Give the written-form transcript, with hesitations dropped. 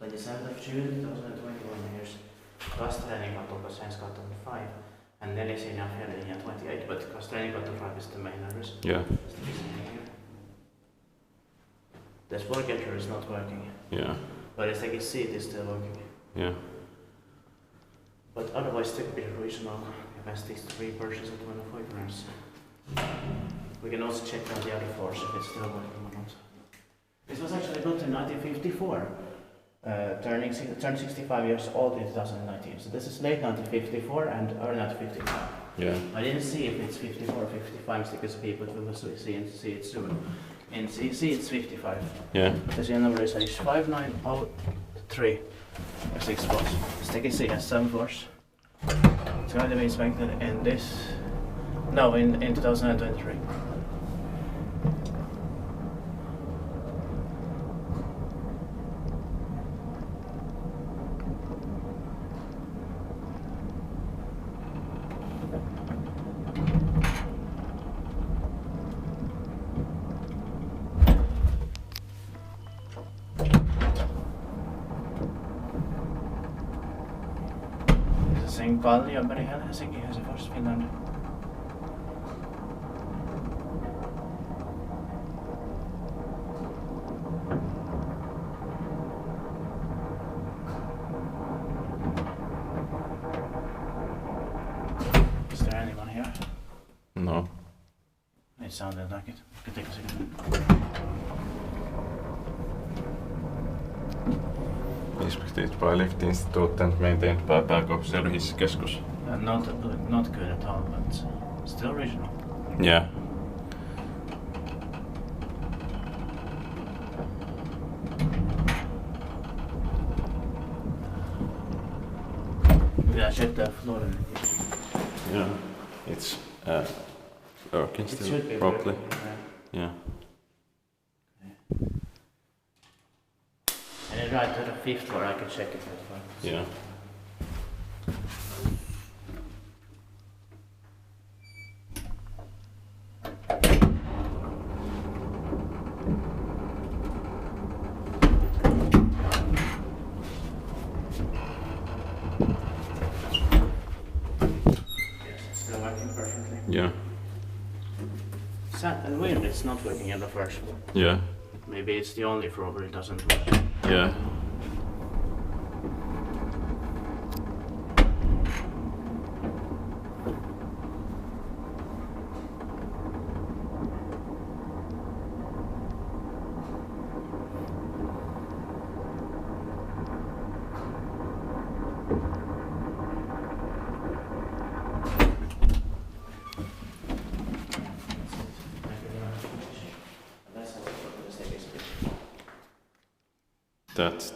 27th of June 2021, here's Castréninkatu, Castréninkatu 5, and Helsinki and Helsinki 28, but Castréninkatu 5 is the main address. Yeah. The sport getter is not working. Yeah. But I think his seat is still working. Yeah. But otherwise, the regional capacity is 3 persons at 25 grams. We can also check out the other floors if it's still working or not. This was actually built in 1954, turned 65 years old in 2019. So this is late 1954 and early 1955. Yeah. I didn't see if it's 54 or 55 because people will see it soon. And see it's 55. Yeah. The number is 5903 6 floors. Sticky has 7 floors. It's going to be inspected in in 2023. Sen paljon meni Helsinkiin se first Finland. Is there anyone here? No. It sounded like it. Could take a second. Inspected by Lift Institute and maintained by Pääkaupunkiseudun hissikeskus. Not good at all, but still original. Yeah. Yeah, check the floor. Yeah. It's working still should be properly. working, Yeah. And then right to the 5th floor, I can check it as well. Yeah. Yes, it's still working perfectly. Yeah. Sad and weird it's not working on the first floor. Yeah. Maybe it's the only floor where it doesn't work. Yeah. That's